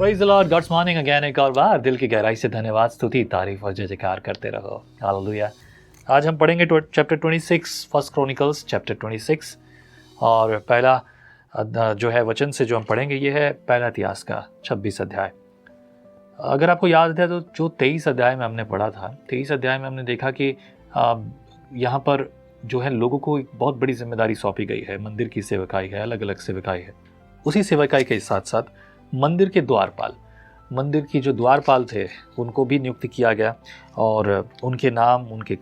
Praise the Lord, God's morning again एक और बार दिल की गहराई से धन्यवाद, स्तुति, तारीफ और जय जयकार करते रहो। हालेलुया। आज हम पढ़ेंगे चैप्टर 26, फर्स्ट क्रॉनिकल्स चैप्टर 26 और पहला जो है वचन से जो हम पढ़ेंगे ये है पहला इतिहास का 26 अध्याय। अगर आपको याद है तो जो 23 अध्याय में हमने पढ़ा था, 23 अध्याय में हमने देखा कि यहाँ पर जो है लोगों को एक बहुत बड़ी जिम्मेदारी सौंपी गई है। मंदिर की सेवकाई है, अलग अलग सेवकाई है। उसी सेवकाई के साथ साथ मंदिर के द्वारपाल, मंदिर की जो द्वारपाल थे उनको भी नियुक्त किया गया और उनके नाम, उनके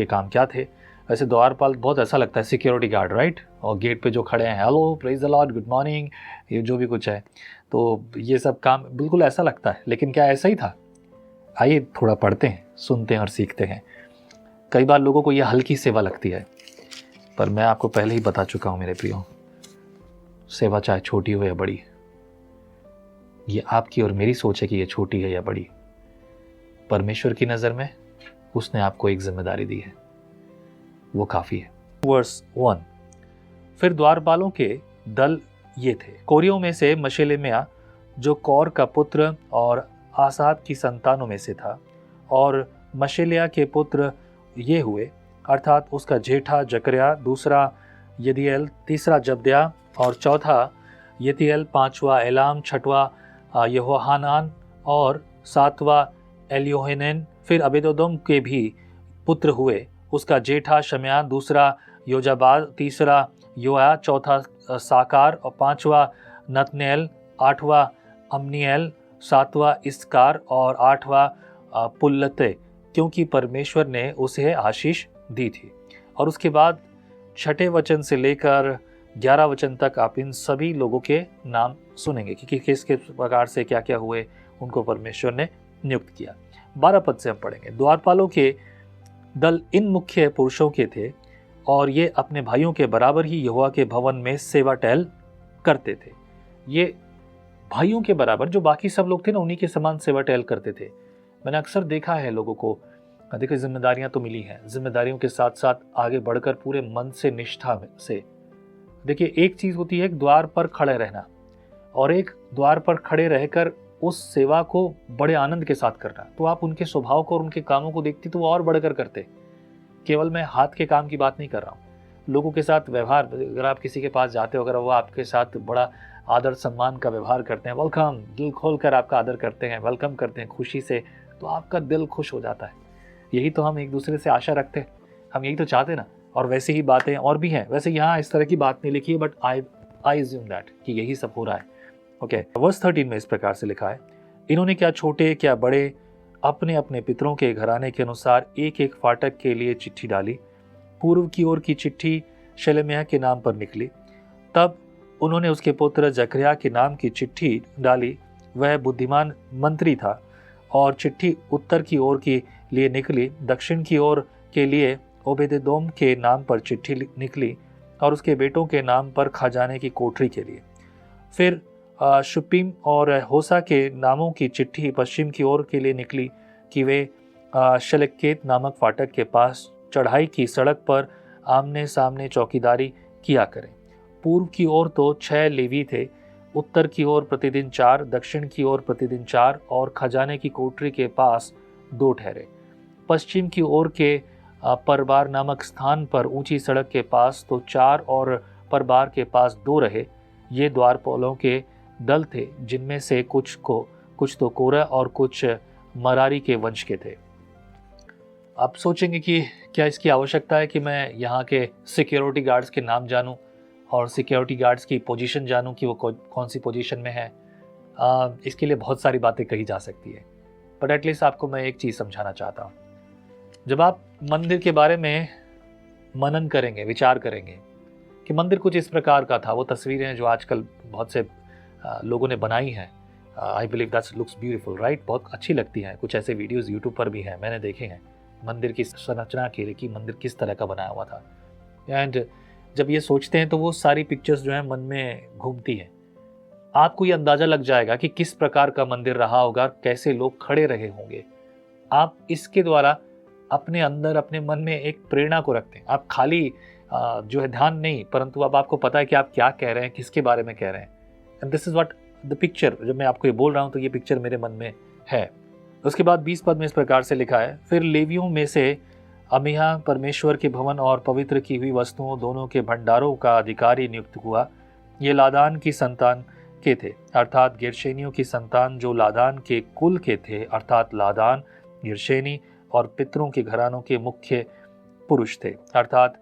काम क्या थे। वैसे द्वारपाल बहुत ऐसा लगता है सिक्योरिटी गार्ड, राइट, और गेट पे जो खड़े हैं, hello praise the Lord, good morning, ये जो भी कुछ है, तो ये सब काम बिल्कुल ऐसा लगता है। लेकिन क्या ऐसा ही था? आइए थोड़ा पढ़ते हैं, सुनते हैं और सीखते हैं। कई बार लोगों को यह हल्की सेवा लगती है, पर मैं आपको पहले ही बता चुका हूँ मेरे प्रियो, सेवा चाहे छोटी हो या बड़ी, ये आपकी और मेरी सोच है कि ये छोटी है या बड़ी। परमेश्वर की नज़र में उसने आपको एक जिम्मेदारी दी है, वो काफ़ी है। वर्स 1, फिर द्वारपालों के दल ये थे। कोरियों में से मशेलेम्याह जो कौर का पुत्र और आसाद की संतानों में से था, और मशेलिया के पुत्र ये हुए, अर्थात उसका जेठा जकर्या, दूसरा यदिएल, तीसरा जब्दिया और चौथा यतिएल, पांचवा एलाम, छठवां यहोहानान और सातवां एलियोहेनन। फिर अबेदोदोम के भी पुत्र हुए, उसका जेठा शमया, दूसरा योजाबाद, तीसरा योआ, चौथा साकार और पांचवा नतनेल, आठवां अम्निएल, सातवां इसकार और आठवां पुल्लते, क्योंकि परमेश्वर ने उसे आशीष दी थी। और उसके बाद छठे वचन से लेकर 11 वचन तक आप इन सभी लोगों के नाम सुनेंगे कि किस किस प्रकार से क्या क्या हुए, उनको परमेश्वर ने नियुक्त किया। 12 पद से हम पढ़ेंगे। द्वारपालों के दल इन मुख्य पुरुषों के थे, और ये अपने भाइयों के बराबर ही यहोवा के भवन में सेवा टहल करते थे। ये भाइयों के बराबर, जो बाकी सब लोग थे ना, उन्हीं के समान सेवा टहल करते थे। मैंने अक्सर देखा है लोगों को, देखिए जिम्मेदारियां तो मिली हैं, जिम्मेदारियों के साथ साथ आगे बढ़कर पूरे मन से, निष्ठा से। देखिए एक चीज होती है द्वार पर खड़े रहना, और एक द्वार पर खड़े रहकर उस सेवा को बड़े आनंद के साथ करना। तो आप उनके स्वभाव को और उनके कामों को देखती तो वो और बढ़कर करते। केवल मैं हाथ के काम की बात नहीं कर रहा हूँ, लोगों के साथ व्यवहार। अगर आप किसी के पास जाते हो, अगर वो आपके साथ बड़ा आदर सम्मान का व्यवहार करते हैं, वेलकम, दिल खोल कर आपका आदर करते हैं, वेलकम करते हैं खुशी से, तो आपका दिल खुश हो जाता है। यही तो हम एक दूसरे से आशा रखते हैं, हम यही तो चाहते ना। और वैसे ही बातें और भी हैं। वैसे यहाँ इस तरह की बात नहीं लिखी है, बट आई अज्यूम दैट कि यही सब हो रहा है। ओके, वर्स 13 में इस प्रकार से लिखा है, इन्होंने क्या छोटे क्या बड़े अपने अपने पितरों के घराने के अनुसार एक एक फाटक के लिए चिट्ठी डाली। पूर्व की ओर की चिट्ठी शेलेम्याह के नाम पर निकली। तब उन्होंने उसके पुत्र जकर्या के नाम की चिट्ठी डाली। वह बुद्धिमान मंत्री था। और चिट्ठी उत्तर की ओर के लिए निकली। दक्षिण की ओर के लिए ओबेदेदोम के नाम पर चिट्ठी निकली, और उसके बेटों के नाम पर खजाने की कोठरी के लिए। फिर शुपीम और होसा के नामों की चिट्ठी पश्चिम की ओर के लिए निकली कि वे शलकेत नामक फाटक के पास चढ़ाई की सड़क पर आमने सामने चौकीदारी किया करें। पूर्व की ओर तो 6 लेवी थे, उत्तर की ओर प्रतिदिन 4, दक्षिण की ओर प्रतिदिन 4, और खजाने की कोठरी के पास 2 ठहरे। पश्चिम की ओर के परबार नामक स्थान पर ऊंची सड़क के पास तो 4 और परबार के पास 2 रहे। ये द्वारपालों के दल थे, जिनमें से कुछ तो कोरह और कुछ मरारी के वंश के थे। आप सोचेंगे कि क्या इसकी आवश्यकता है कि मैं यहाँ के सिक्योरिटी गार्ड्स के नाम जानूं और सिक्योरिटी गार्ड्स की पोजीशन जानूं कि वो कौन सी पोजीशन में है। इसके लिए बहुत सारी बातें कही जा सकती है, बट एटलीस्ट आपको मैं एक चीज़ समझाना चाहता हूँ। जब आप मंदिर के बारे में मनन करेंगे, विचार करेंगे कि मंदिर कुछ इस प्रकार का था, वो तस्वीरें हैं जो आजकल बहुत से लोगों ने बनाई हैं। I believe that's looks beautiful, right, बहुत अच्छी लगती हैं। कुछ ऐसे वीडियोस यूट्यूब पर भी हैं, मैंने देखे हैं, मंदिर की संरचना के कि मंदिर किस तरह का बनाया हुआ था। एंड जब ये सोचते हैं तो वो सारी पिक्चर्स जो है मन में घूमती हैं। आपको ये अंदाज़ा लग जाएगा कि किस प्रकार का मंदिर रहा होगा, कैसे लोग खड़े रहे होंगे। आप इसके द्वारा अपने अंदर, अपने मन में एक प्रेरणा को रखते हैं। आप खाली जो है ध्यान नहीं, परंतु अब आपको पता है कि आप क्या कह रहे हैं, किसके बारे में कह रहे हैं। And this is what the picture, जब मैं आपको ये बोल रहा हूँ तो ये पिक्चर मेरे मन में है। उसके बाद 20 पद में इस प्रकार से लिखा है, फिर लेवियों में से अमीहा परमेश्वर के भवन और पवित्र की हुई वस्तुओं दोनों के भंडारों का अधिकारी नियुक्त हुआ। ये लादान की संतान के थे, अर्थात गिरशेनियों की संतान जो लादान के कुल के थे, अर्थात लादान, गिरशेनी और पितरों के घरानों के मुख्य पुरुष थे, अर्थात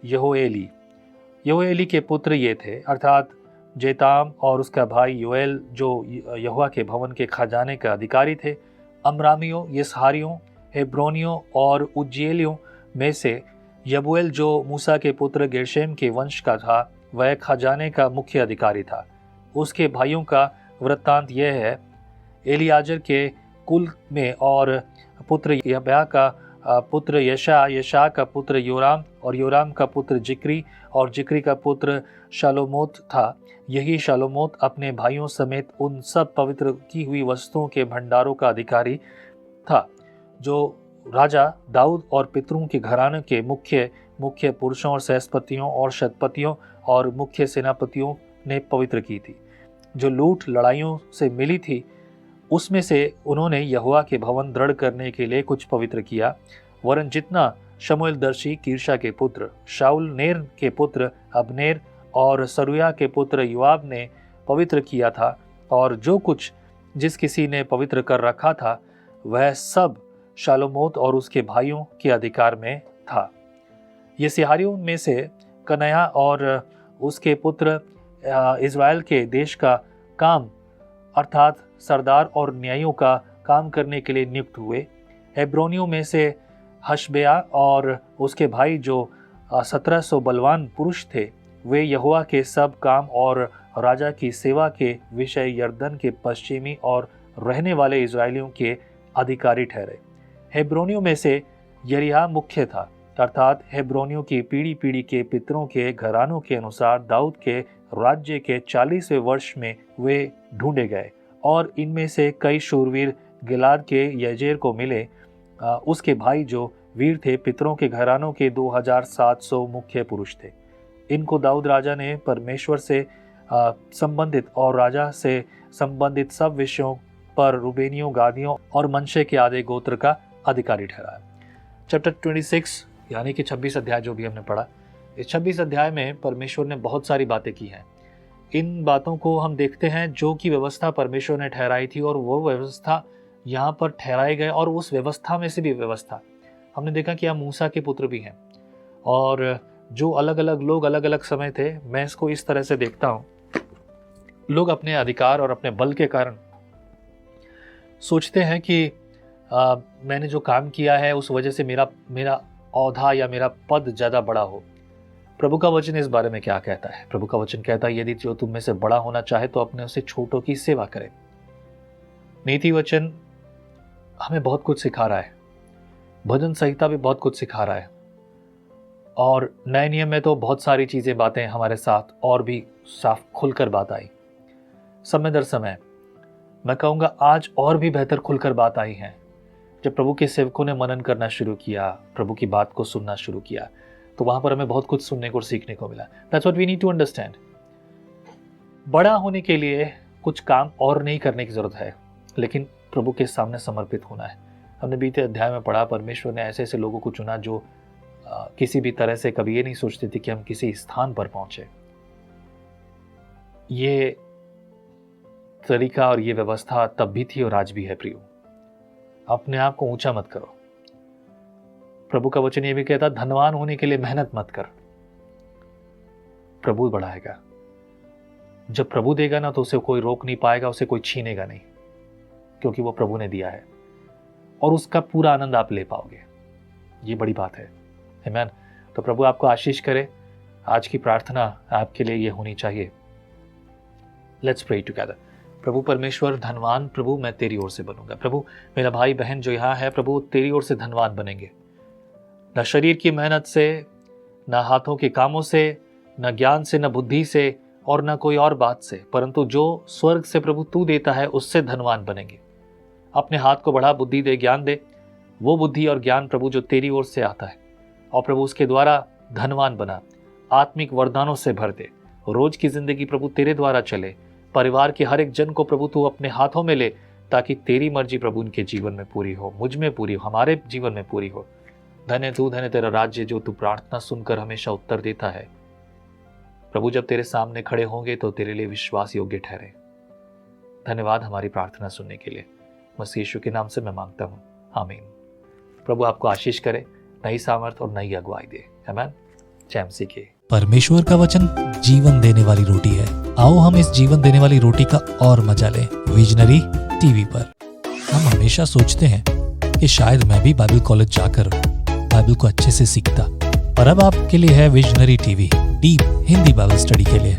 यहोएली। यहोएली के पुत्र ये थे, अर्थात जेताम और उसका भाई योएल जो यहोवा के भवन के खजाने का अधिकारी थे। अमरामियों, यिसहारियों, हेब्रोनियों और उज्जेलियों में से यबूएल जो मूसा के पुत्र गेर्शेम के वंश का था, वह खजाने का मुख्य अधिकारी था। उसके भाइयों का वृत्तांत यह है, एलियाजर के कुल में और पुत्र यब्या का पुत्र यशा, यशा का पुत्र योराम और योराम का पुत्र जिक्री और जिक्री का पुत्र शालोमोत था। यही शालोमोत अपने भाइयों समेत उन सब पवित्र की हुई वस्तुओं के भंडारों का अधिकारी था जो राजा दाऊद और पितरों के घराने के मुख्य पुरुषों और सहस्पतियों और शतपतियों और मुख्य सेनापतियों ने पवित्र की थी। जो लूट लड़ाइयों से मिली थी उसमें से उन्होंने यहोवा के भवन दृढ़ करने के लिए कुछ पवित्र किया, वरन जितना शमूएल दर्शी कीर्शा के पुत्र शाऊल, नेर के पुत्र अबनेर और सरुया के पुत्र योआब ने पवित्र किया था, और जो कुछ जिस किसी ने पवित्र कर रखा था वह सब शालोमोत और उसके भाइयों के अधिकार में था। ये सिहारियों में से कनया और उसके पुत्र इज़राइल के देश का काम अर्थात सरदार और न्यायियों का काम करने के लिए नियुक्त हुए। हेब्रोनियों में से हशबेया और उसके भाई जो 1700 बलवान पुरुष थे, वे यहोवा के सब काम और राजा की सेवा के विषय यर्दन के पश्चिमी और रहने वाले इज़राइलियों के अधिकारी ठहरे। हेब्रोनियों में से यरीहा मुख्य था, अर्थात हेब्रोनियों की पीढ़ी पीढ़ी के पितरों के घरानों के अनुसार दाऊद के राज्य के 40वें वर्ष में वे ढूंढे गए, और इनमें से कई शूरवीर गिलाद के यजेर को मिले। उसके भाई जो वीर थे पितरों के घरानों के 2700 मुख्य पुरुष थे। इनको दाऊद राजा ने परमेश्वर से संबंधित और राजा से संबंधित सब विषयों पर रूबेनियों, गादियों और मनशे के आधे गोत्र का अधिकारी ठहराया। चैप्टर 26 यानी कि 26 अध्याय जो भी हमने पढ़ा, इस 26 अध्याय में परमेश्वर ने बहुत सारी बातें की हैं। इन बातों को हम देखते हैं जो कि व्यवस्था परमेश्वर ने ठहराई थी, और वो व्यवस्था यहाँ पर ठहराए गए, और उस व्यवस्था में से भी व्यवस्था हमने देखा कि यहाँ मूसा के पुत्र भी हैं, और जो अलग अलग लोग अलग अलग समय थे। मैं इसको इस तरह से देखता हूँ, लोग अपने अधिकार और अपने बल के कारण सोचते हैं कि मैंने जो काम किया है उस वजह से मेरा औधा या मेरा पद ज़्यादा बड़ा हो। प्रभु का वचन इस बारे में क्या कहता है? प्रभु का वचन कहता है, यदि जो तुम में से बड़ा होना चाहे तो अपने उससे छोटों की सेवा करे। नीति वचन हमें बहुत कुछ सिखा रहा है, भजन संहिता भी बहुत कुछ सिखा रहा है, और नए नियम में तो बहुत सारी चीज़ें बातें हमारे साथ और भी साफ खुलकर बात आई। समय दर समय मैं कहूँगा आज और भी बेहतर खुलकर बात आई है। जब प्रभु के सेवकों ने मनन करना शुरू किया, प्रभु की बात को सुनना शुरू किया, तो वहाँ पर हमें बहुत कुछ सुनने को और सीखने को मिला। That's what we need to understand. बड़ा होने के लिए कुछ काम और नहीं करने की ज़रूरत है, लेकिन प्रभु के सामने समर्पित होना है। हमने बीते अध्याय में पढ़ा, परमेश्वर ने ऐसे ऐसे लोगों को चुना जो किसी भी तरह से कभी ये नहीं सोचते थे कि हम किसी स्थान पर पहुंचे। ये तरीका और ये व्यवस्था तब भी थी और आज भी है। प्रियो, अपने आप को ऊंचा मत करो। प्रभु का वचन ये भी कहता, धनवान होने के लिए मेहनत मत कर, प्रभु बढ़ाएगा। जब प्रभु देगा ना तो उसे कोई रोक नहीं पाएगा, उसे कोई छीनेगा नहीं, क्योंकि वो प्रभु ने दिया है, और उसका पूरा आनंद आप ले पाओगे। ये बड़ी बात है। आमीन। तो प्रभु आपको आशीष करे। आज की प्रार्थना आपके लिए ये होनी चाहिए। Let's pray together. प्रभु परमेश्वर, धनवान प्रभु मैं तेरी ओर से बनूंगा। प्रभु मेरा भाई बहन जो यहाँ है, प्रभु तेरी ओर से धनवान बनेंगे, न शरीर की मेहनत से, न हाथों के कामों से, न ज्ञान से, न बुद्धि से, और न कोई और बात से, परंतु जो स्वर्ग से प्रभु तू देता है उससे धनवान बनेंगे। अपने हाथ को बढ़ा, बुद्धि दे, ज्ञान दे, वो बुद्धि और ज्ञान प्रभु जो तेरी ओर से आता है, और प्रभु उसके द्वारा धनवान बना, आत्मिक वरदानों से भर दे। रोज की जिंदगी प्रभु तेरे द्वारा चले, परिवार के हर एक जन को प्रभु तू अपने हाथों में ले, ताकि तेरी मर्जी प्रभु उनके जीवन में पूरी हो, मुझ में पूरी हो, हमारे जीवन में पूरी हो। धन्य तू, धन्य तेरा राज्य जो तू प्रार्थना सुनकर हमेशा उत्तर देता है। प्रभु जब तेरे सामने खड़े होंगे तो तेरे लिए विश्वास योग्य ठहरे। धन्यवाद हमारी प्रार्थना सुनने के लिए, मसीह यीशु के नाम से मैं मांगता हूँ, आमीन। प्रभु आपको आशीष करे, नई सामर्थ और नई अगुवाई दे। आमीन। जय मसीह की। परमेश्वर का वचन जीवन देने वाली रोटी है। आओ हम इस जीवन देने वाली रोटी का और मजा लें विजनरी टीवी पर। हम हमेशा सोचते हैं कि शायद मैं भी बाइबल कॉलेज जाकर बाइबल को अच्छे से सीखता, पर अब आपके लिए है visionary TV, deep Hindi Bible study के लिए।